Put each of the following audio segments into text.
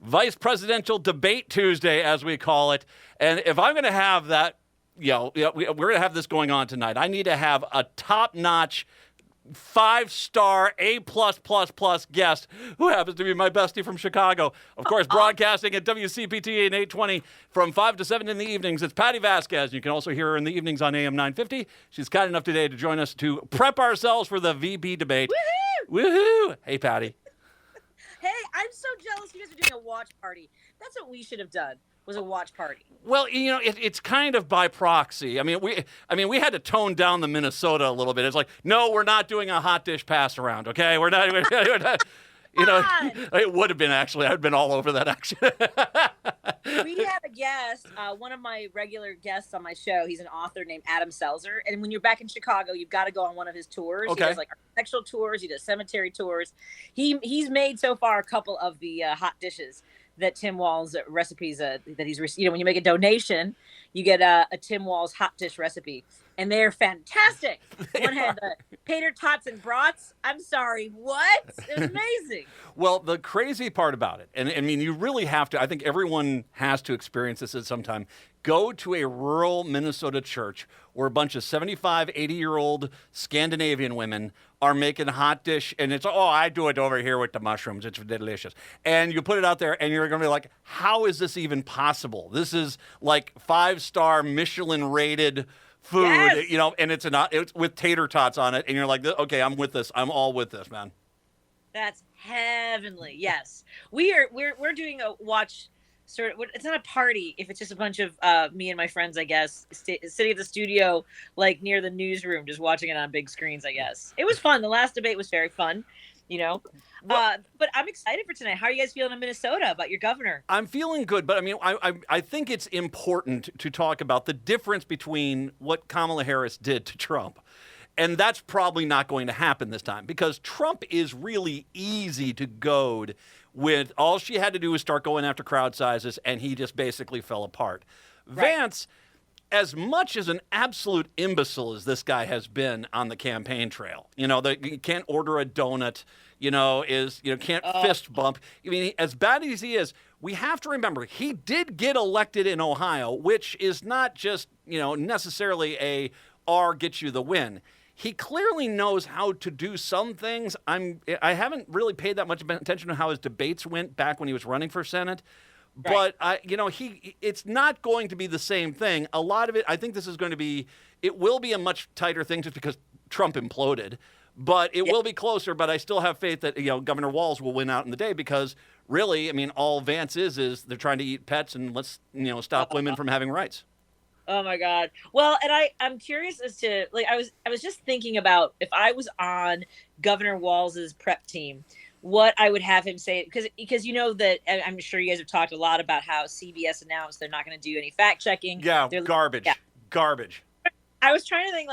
Vice Presidential Debate Tuesday, as we call it. And if I'm going to have that, we're going to have this going on tonight. I need to have a top-notch, 5-star, A+++ guest who happens to be my bestie from Chicago. Of course, broadcasting at WCPT and 820 from 5 to 7 in the evenings. It's Patti Vasquez. You can also hear her in the evenings on AM 950. She's kind enough today to join us to prep ourselves for the VP debate. Woohoo! Woohoo! Hey, Patti. Hey, I'm so jealous you guys are doing a watch party. That's what we should have done, was a watch party. Well, it's kind of by proxy. I mean, we had to tone down the Minnesota a little bit. It's like, no, we're not doing a hot dish pass around, okay? We're not it would have been actually. I'd been all over that actually. We had a guest, one of my regular guests on my show. He's an author named Adam Selzer. And when you're back in Chicago, you've got to go on one of his tours. Okay. He does like architectural tours. He does cemetery tours. He's made so far a couple of the hot dishes that Tim Wall's recipes that he's received. When you make a donation, you get a Tim Wall's hot dish recipe. And they're fantastic. One had tater tots and brats. I'm sorry, what? It was amazing. Well, the crazy part about it, and I mean, you really have to, I think everyone has to experience this at some time. Go to a rural Minnesota church where a bunch of 75, 80-year-old Scandinavian women are making hot dish, and it's, I do it over here with the mushrooms. It's delicious. And you put it out there, and you're going to be like, how is this even possible? This is like 5-star Michelin-rated food, yes. And it's with tater tots on it, and you're like, okay, I'm with this. I'm all with this, man. That's heavenly. Yes, we're doing a watch. Sort of, it's not a party if it's just a bunch of me and my friends, I guess, sitting at the studio, like near the newsroom, just watching it on big screens. I guess it was fun. The last debate was very fun, But I'm excited for tonight. How are you guys feeling in Minnesota about your governor? I'm feeling good, but I mean, I think it's important to talk about the difference between what Kamala Harris did to Trump. And that's probably not going to happen this time because Trump is really easy to goad with. All she had to do was start going after crowd sizes, and he just basically fell apart. Right. Vance, as much as an absolute imbecile as this guy has been on the campaign trail, you can't order a donut, can't fist bump. I mean, as bad as he is, we have to remember he did get elected in Ohio, which is not just, necessarily a R gets you the win. He clearly knows how to do some things. I haven't really paid that much attention to how his debates went back when he was running for Senate. Right. But it's not going to be the same thing. A lot of it, I think this is going to be, it will be a much tighter thing just because Trump imploded. But it will be closer. But I still have faith that Governor Walz will win out in the day because really, I mean, all Vance is they're trying to eat pets and let's stop women from having rights. Oh my God. Well, and I'm curious as to I was just thinking about if I was on Governor Walz's prep team, what I would have him say, because that I'm sure you guys have talked a lot about how CBS announced they're not going to do any fact checking. Yeah, garbage. I was trying to think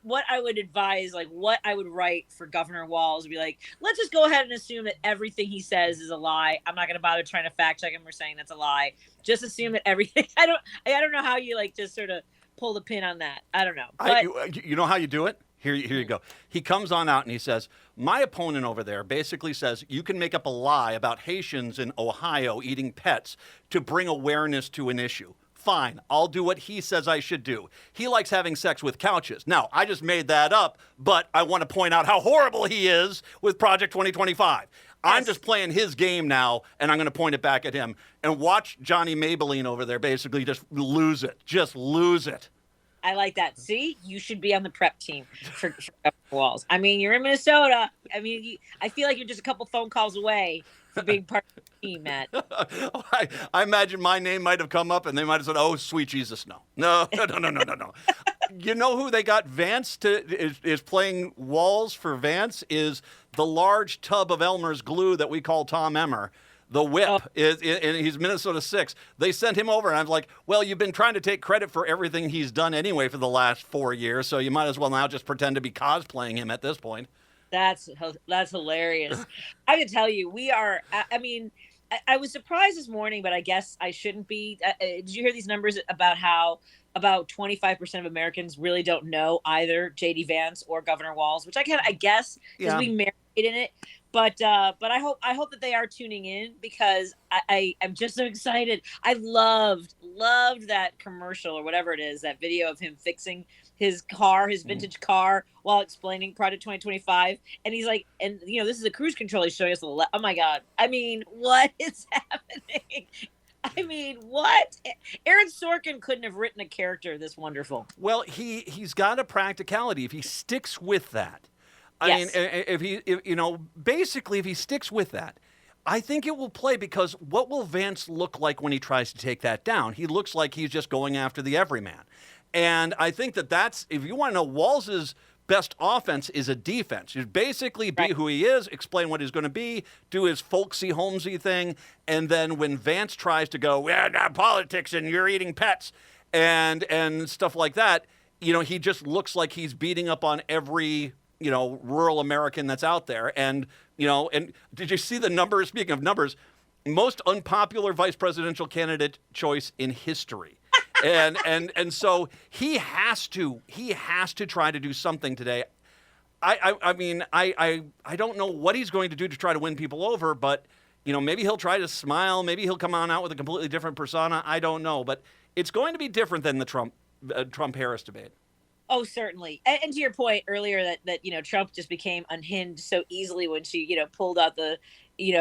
what I would advise, what I would write for Governor Walz would be like, let's just go ahead and assume that everything he says is a lie. I'm not going to bother trying to fact check him or saying that's a lie. Just assume that everything. I don't know how you just sort of pull the pin on that. I don't know. But, you know how you do it? Here you go. He comes on out and he says, my opponent over there basically says you can make up a lie about Haitians in Ohio eating pets to bring awareness to an issue. Fine, I'll do what he says I should do. He likes having sex with couches. Now, I just made that up, but I want to point out how horrible he is with Project 2025. Yes. I'm just playing his game now, and I'm going to point it back at him. And watch Johnny Maybelline over there basically just lose it. Just lose it. I like that. See, you should be on the prep team for Walz. I mean, you're in Minnesota. I mean, I feel like you're just a couple phone calls away from being part of the team, Matt. I imagine my name might have come up, and they might have said, "Oh, sweet Jesus, no." No. You know who they got Vance is playing Walz for Vance is the large tub of Elmer's glue that we call Tom Emmer. The whip is, and he's Minnesota 6. They sent him over, and I was like, well, you've been trying to take credit for everything he's done anyway for the last 4 years, so you might as well now just pretend to be cosplaying him at this point. That's hilarious. I can tell you, we are, I mean, I was surprised this morning, but I guess I shouldn't be. Did you hear these numbers about how about 25% of Americans really don't know either J.D. Vance or Governor Walz, which I guess, because we married in it. but I hope that they are tuning in, because I'm just so excited. I loved that commercial, or whatever it is, that video of him fixing his car, his vintage car, while explaining Project 2025. And he's like, and this is a cruise control he's showing us. Oh my God. I mean, what is happening? I mean, what? Aaron Sorkin couldn't have written a character this wonderful. Well, he's got a practicality if he sticks with that. I Yes. mean, basically, if he sticks with that, I think it will play, because what will Vance look like when he tries to take that down? He looks like he's just going after the everyman. And I think that's, if you want to know, Walz's best offense is a defense. You basically be who he is, explain what he's going to be, do his folksy, Holmesy thing, and then when Vance tries to go, not politics and you're eating pets and stuff like that, he just looks like he's beating up on every rural American that's out there. And did you see the numbers? Speaking of numbers, most unpopular vice presidential candidate choice in history. And so he has to try to do something today. I mean, I don't know what he's going to do to try to win people over, but maybe he'll try to smile, maybe he'll come on out with a completely different persona. I don't know, but it's going to be different than the Trump-Harris debate. Oh, certainly. And to your point earlier that Trump just became unhinged so easily when she, pulled out the,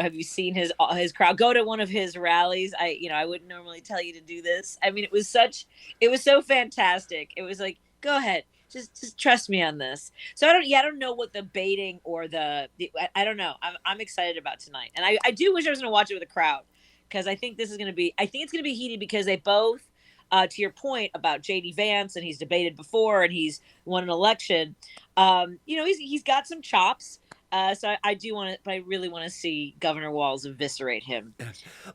have you seen his crowd? Go to one of his rallies. I wouldn't normally tell you to do this. I mean, it was so fantastic. It was like, go ahead. Just trust me on this. So I don't know what the baiting or I don't know. I'm excited about tonight. And I do wish I was going to watch it with a crowd, because I think it's going to be heated, because they both, to your point about J.D. Vance, and he's debated before and he's won an election. He's got some chops. So I really want to see Governor Walz eviscerate him.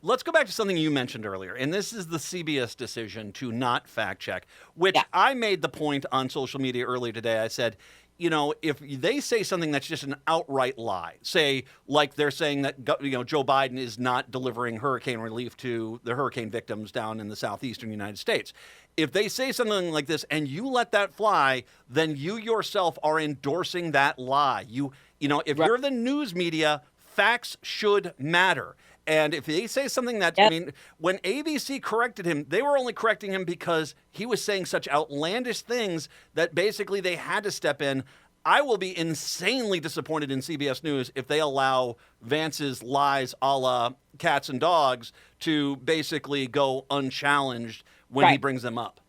Let's go back to something you mentioned earlier, and this is the CBS decision to not fact check, which Yeah. I made the point on social media earlier today. I said, if they say something that's just an outright lie, say like they're saying that Joe Biden is not delivering hurricane relief to the hurricane victims down in the southeastern United States. If they say something like this and you let that fly, then you yourself are endorsing that lie. If you're the news media, facts should matter. And if they say something that, Yep. I mean, when ABC corrected him, they were only correcting him because he was saying such outlandish things that basically they had to step in. I will be insanely disappointed in CBS News if they allow Vance's lies a la cats and dogs to basically go unchallenged when he brings them up.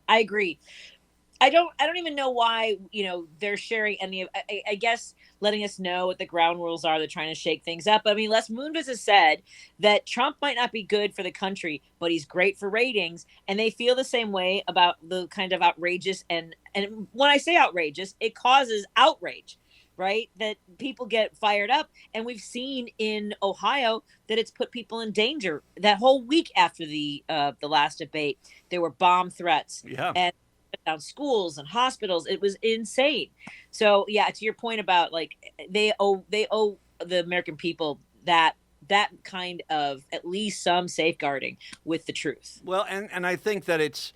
I agree. I don't even know why, they're sharing any of, I guess, letting us know what the ground rules are. They're trying to shake things up. I mean, Les Moonves has said that Trump might not be good for the country, but he's great for ratings. And they feel the same way about the kind of outrageous. And when I say outrageous, it causes outrage, right? That people get fired up. And we've seen in Ohio that it's put people in danger. That whole week after the last debate, there were bomb threats. Yeah. And down schools and hospitals. It was insane. So yeah, to your point about like they owe the American people that kind of at least some safeguarding with the truth. Well, and I think that it's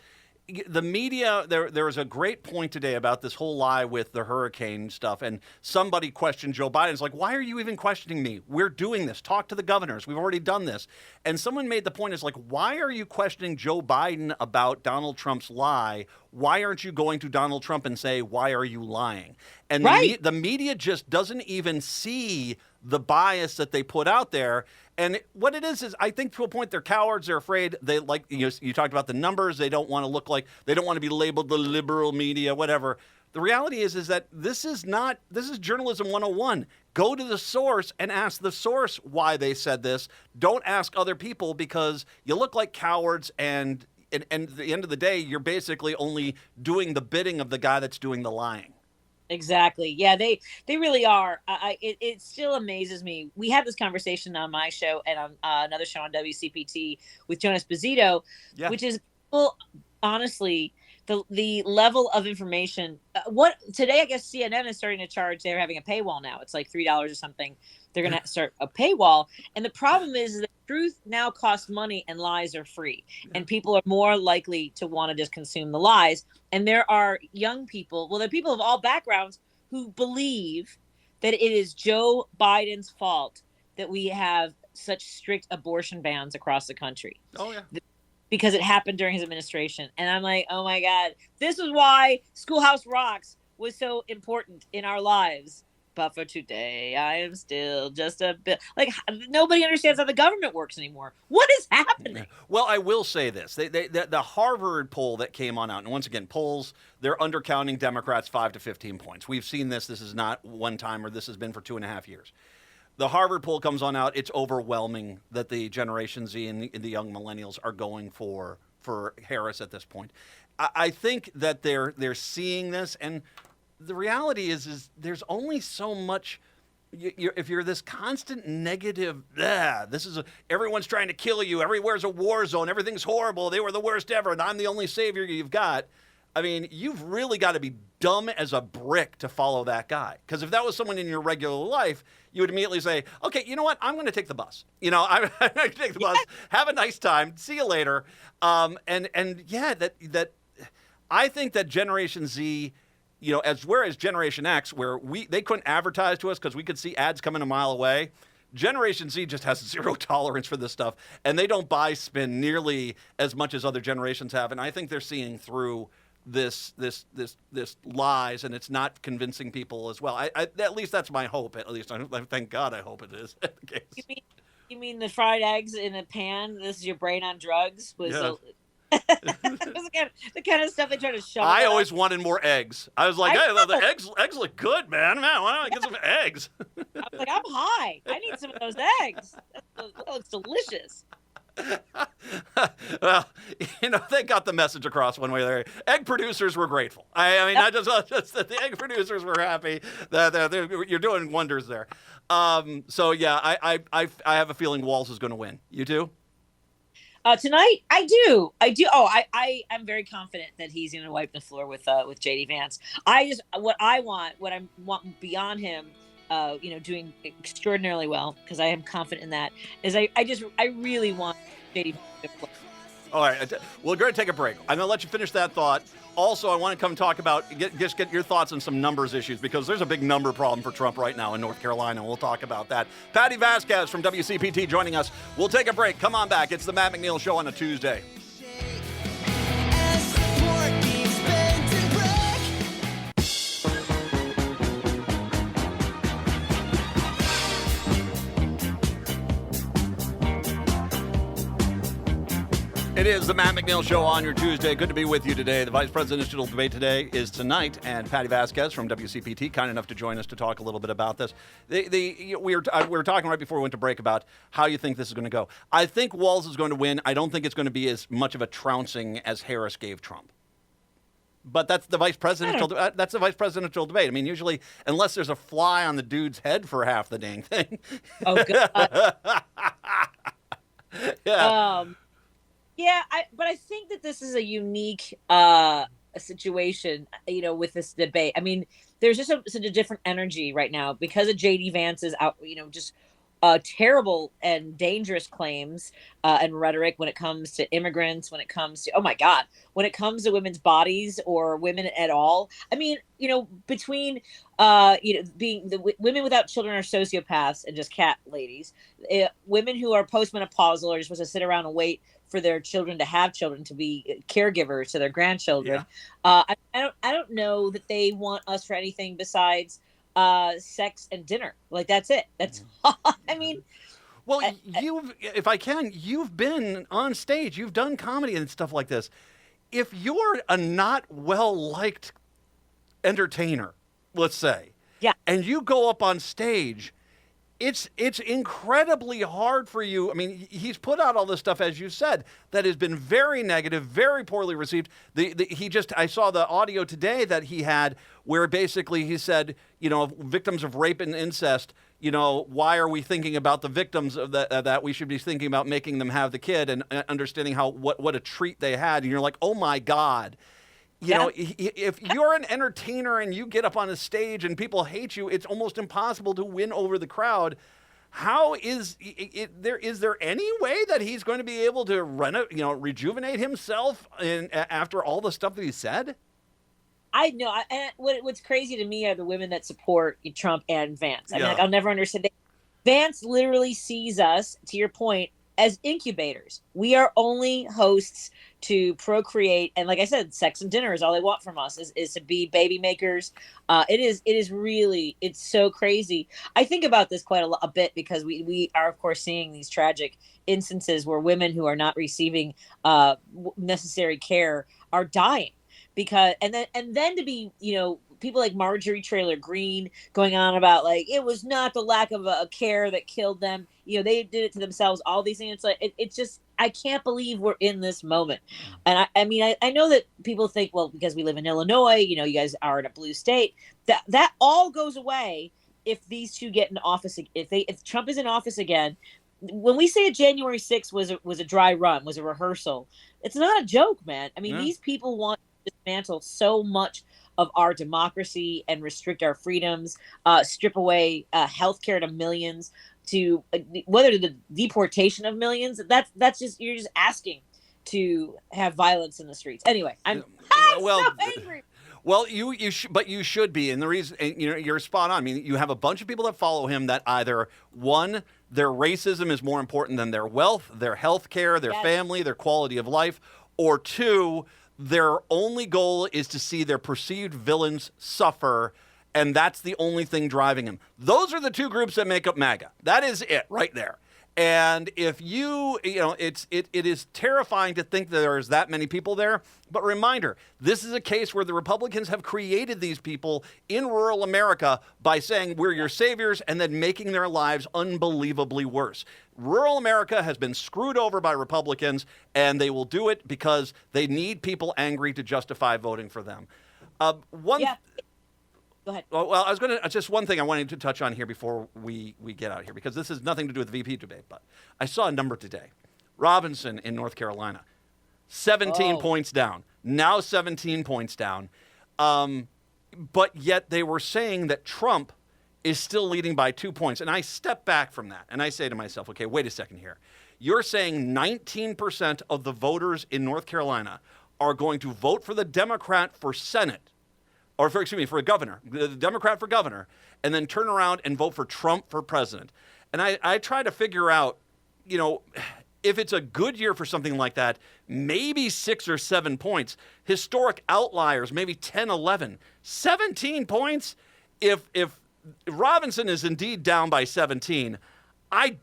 the media. There was a great point today about this whole lie with the hurricane stuff, and somebody questioned Joe Biden's like, why are you even questioning me? We're doing this. Talk to the governors. We've already done this. And someone made the point is like, why are you questioning Joe Biden about Donald Trump's lie? Why aren't you going to Donald Trump and say, why are you lying? And the media just doesn't even see the bias that they put out there. And what it is I think to a point they're cowards. They're afraid. They like you talked about the numbers. They don't want to look like, they don't want to be labeled the liberal media, whatever. The reality is that this is journalism 101. Go to the source and ask the source why they said this. Don't ask other people, because you look like cowards, and at the end of the day, you're basically only doing the bidding of the guy that's doing the lying. Exactly. Yeah, they really are. It still amazes me. We had this conversation on my show and on another show on WCPT with Jonas Bozito, which is, well, honestly, the level of information. What today, I guess CNN is starting to charge. They're having a paywall now. It's like $3 or something. They're going to start a paywall. And the problem is that truth now costs money and lies are free. And people are more likely to want to just consume the lies. And there are young people, well, there are people of all backgrounds who believe that it is Joe Biden's fault that we have such strict abortion bans across the country. Oh, yeah. Because it happened during his administration. And I'm like, oh my God, this is why Schoolhouse Rocks was so important in our lives. But for today, I am still just a bit like nobody understands how the government works anymore. What is happening? Well, I will say this. The Harvard poll that came on out, and once again, polls, they're undercounting Democrats 5 to 15 points. We've seen this. This is not one time, or this has been for 2.5 years. The Harvard poll comes on out. It's overwhelming that the Generation Z and the young millennials are going for Harris at this point. I think that they're seeing this, and the reality is there's only so much. If you're this constant negative, everyone's trying to kill you. Everywhere's a war zone. Everything's horrible. They were the worst ever, and I'm the only savior you've got. I mean, you've really got to be dumb as a brick to follow that guy. Because if that was someone in your regular life, you would immediately say, okay, you know what? I'm going to take the bus. I'm going to take the bus. Have a nice time. See you later. That I think that Generation Z, whereas Generation X, where they couldn't advertise to us because we could see ads coming a mile away. Generation Z just has zero tolerance for this stuff, and they don't buy spin nearly as much as other generations have. And I think they're seeing through this lies, and it's not convincing people as well. I at least that's my hope. At least thank God I hope it is the case. You mean the fried eggs in a pan? This is your brain on drugs? Yeah. The kind of stuff they try to show. I always wanted more eggs. I was like, hey, the eggs look good, man. Why don't I get some eggs? I was like, I'm high. I need some of those eggs. That looks delicious. Well, they got the message across one way or the other. Egg producers were grateful. I mean, not just that the egg producers were happy that you're doing wonders there. So yeah, I have a feeling Walz is going to win. You do? Tonight, I do. Oh, I'm very confident that he's going to wipe the floor with JD Vance. What I want beyond him, doing extraordinarily well, because I am confident in that, is I really want JD Vance to play. All right, we're going to take a break. I'm going to let you finish that thought. Also, I want to come talk about, get your thoughts on some numbers issues, because there's a big number problem for Trump right now in North Carolina. We'll talk about that. Patti Vasquez from WCPT joining us. We'll take a break. Come on back. It's the Matt McNeil Show on a Tuesday. It is the Matt McNeil Show on your Tuesday. Good to be with you today. The vice presidential debate today is tonight, and Patti Vasquez from WCPT, kind enough to join us to talk a little bit about this. We were talking right before we went to break about how you think this is going to go. I think Walz is going to win. I don't think it's going to be as much of a trouncing as Harris gave Trump. But that's the vice presidential. That's the vice presidential debate. I mean, usually, unless there's a fly on the dude's head for half the dang thing. Oh God. Yeah. Yeah, but I think that this is a unique situation, with this debate. I mean, there's just such a different energy right now because of J.D. Vance's just terrible and dangerous claims and rhetoric when it comes to immigrants, when it comes to, oh my God, when it comes to women's bodies or women at all. I mean, between, being the women without children are sociopaths and just cat ladies, women who are postmenopausal are supposed to sit around and wait for their children to have children, to be caregivers to their grandchildren. Yeah. I don't know that they want us for anything besides sex and dinner. Like, that's it. That's all. I mean, well, you've been on stage, you've done comedy and stuff like this. If you're a not well-liked entertainer, let's say, yeah, and you go up on stage, it's incredibly hard for you. I mean, he's put out all this stuff, as you said, that has been very negative, very poorly received. I saw the audio today that he had where basically he said, victims of rape and incest, why are we thinking about the victims of that? We should be thinking about making them have the kid and understanding what a treat they had. And you're like, oh my God. If you're an entertainer and you get up on a stage and people hate you, it's almost impossible to win over the crowd. How is there any way that he's going to be able to rejuvenate himself after all the stuff that he said? I know. And what's crazy to me are the women that support Trump and Vance. I mean, like, I'll never understand. Vance literally sees us, to your point, as incubators. We are only hosts to procreate, and like I said, sex and dinner is all they want from us, is to be baby makers. It is really, it's so crazy. I think about this quite a bit because we are of course seeing these tragic instances where women who are not receiving necessary care are dying, because and then to be, people like Marjorie Taylor Greene going on about, like, it was not the lack of a care that killed them. They did it to themselves. All these things. It's like, it's just, I can't believe we're in this moment. And I mean, I know that people think, well, because we live in Illinois, you guys are in a blue state, that all goes away if these two get in office. If Trump is in office again. When we say January 6th was a dry run, was a rehearsal, it's not a joke, man. I mean, These people want to dismantle so much of our democracy and restrict our freedoms, strip away healthcare to millions, to whether to the deportation of millions. That's just, you're just asking to have violence in the streets. Anyway, I'm so angry. Well, but you should be, and the reason, you're spot on. I mean, you have a bunch of people that follow him that either, one, their racism is more important than their wealth, their health care, their family, their quality of life, or two, their only goal is to see their perceived villains suffer, and that's the only thing driving him. Those are the two groups that make up MAGA. That is it right there. And if it is terrifying to think that there's that many people there. But reminder, this is a case where the Republicans have created these people in rural America by saying we're your saviors and then making their lives unbelievably worse. Rural America has been screwed over by Republicans, and they will do it because they need people angry to justify voting for them. Go ahead. Well, I was going to, just one thing I wanted to touch on here before we get out of here, because this has nothing to do with the VP debate, but I saw a number today. Robinson in North Carolina, 17 points down, now 17 points down. But yet they were saying that Trump is still leading by 2 points. And I step back from that and I say to myself, okay, wait a second here. You're saying 19% of the voters in North Carolina are going to vote for the Democrat for Senate, or for a governor, the Democrat for governor, and then turn around and vote for Trump for president. And I try to figure out, if it's a good year for something like that, maybe 6 or 7 points. Historic outliers, maybe 10, 11. 17 points? If Robinson is indeed down by 17, I'm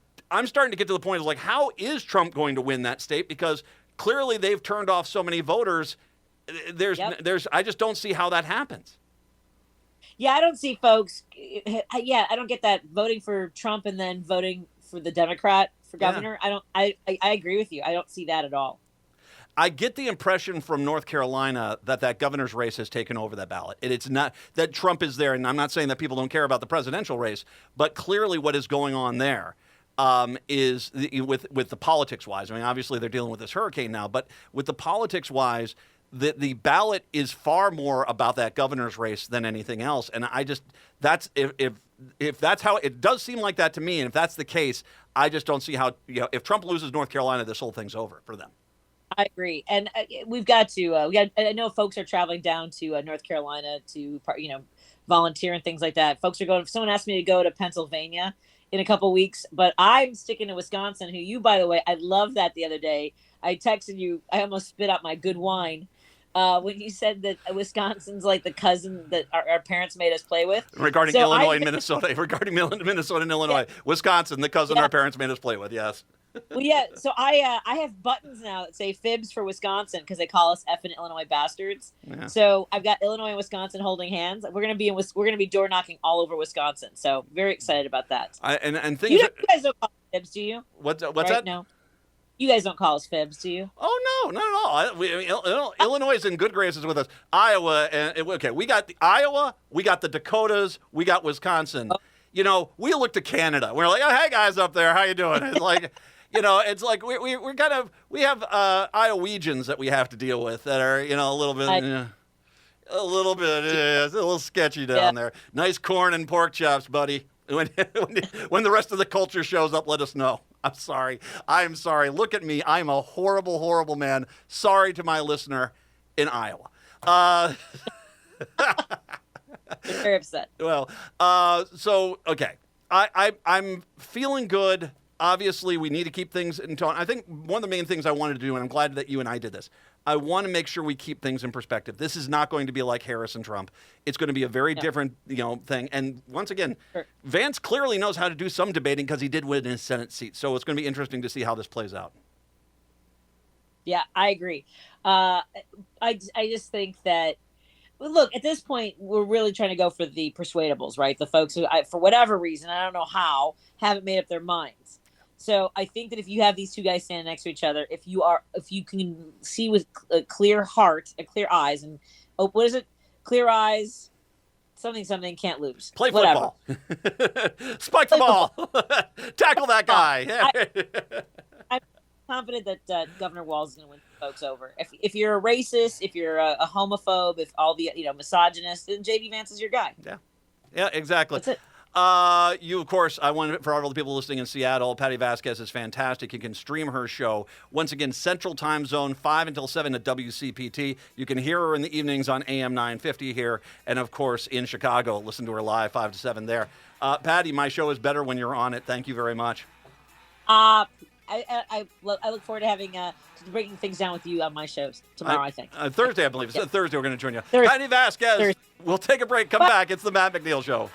starting to get to the point of, like, how is Trump going to win that state? Because clearly they've turned off so many voters. I just don't see how that happens. Yeah, I don't see folks. I don't get that, voting for Trump and then voting for the Democrat for governor. I agree with you. I don't see that at all. I get the impression from North Carolina that governor's race has taken over that ballot. It's not that Trump is there, and I'm not saying that people don't care about the presidential race, but clearly what is going on there is with the politics-wise. I mean, obviously they're dealing with this hurricane now, but with the politics-wise, the ballot is far more about that governor's race than anything else. And that's if that's how it does seem like that to me, and if that's the case, I just don't see how, if Trump loses North Carolina, this whole thing's over for them. I agree. And we've got to, I know folks are traveling down to North Carolina to, volunteer and things like that. Folks are going, someone asked me to go to Pennsylvania in a couple weeks, but I'm sticking to Wisconsin, who you, by the way, I love that the other day. I texted you, I almost spit out my good wine. When you said that Wisconsin's like the cousin that our parents made us play with. Regarding Illinois and Minnesota. Regarding Minnesota and Illinois. Yeah. Wisconsin, the cousin our parents made us play with, yes. Well, yeah, so I have buttons now that say fibs for Wisconsin because they call us effing Illinois bastards. Yeah. So I've got Illinois and Wisconsin holding hands. We're gonna be door knocking all over Wisconsin. So very excited about that. And things. You guys don't call us fibs, do you? What's right? that? No. You guys don't call us fibs, do you? Oh, no, not at all. Illinois is in good graces with us. Iowa, we got the Iowa, we got the Dakotas, we got Wisconsin. Oh. We look to Canada. We're like, oh, hey, guys up there, how you doing? It's like, it's like we have Iowegians that we have to deal with that are, a little bit, it's a little sketchy down there. Nice corn and pork chops, buddy. When the rest of the culture shows up, let us know. I'm sorry. Look at me. I'm a horrible, horrible man. Sorry to my listener in Iowa. They're very upset. Well, okay. I'm feeling good. Obviously, we need to keep things in tone. I think one of the main things I wanted to do, and I'm glad that you and I did this, I want to make sure we keep things in perspective. This is not going to be like Harris and Trump. It's going to be a very different, thing. And once again, Vance clearly knows how to do some debating because he did win his Senate seat. So it's going to be interesting to see how this plays out. Yeah, I agree. I just think that, look, at this point, we're really trying to go for the persuadables, right? The folks who, for whatever reason, I don't know how, haven't made up their minds. So I think that if you have these two guys standing next to each other, if you can see with a clear heart and clear eyes, and what is it? Clear eyes, something, can't lose. Play football. Spike the ball. Tackle that guy. I'm confident that Governor Walz is going to win folks over. If you're a racist, if you're a homophobe, if all the misogynist, then J.D. Vance is your guy. Yeah, exactly. That's it. You, of course, I want for all the people listening in Seattle, Patti Vasquez is fantastic. You can stream her show, once again, Central Time Zone, 5 until 7 at WCPT. You can hear her in the evenings on AM 950 here. And, of course, in Chicago, listen to her live 5 to 7 there. Patti, my show is better when you're on it. Thank you very much. I look forward to having to breaking things down with you on my shows tomorrow, I think. Thursday, I believe. Thursday, we're going to join you. Thursday. Patti Vasquez. Thursday. We'll take a break. Come back. It's the Matt McNeil Show.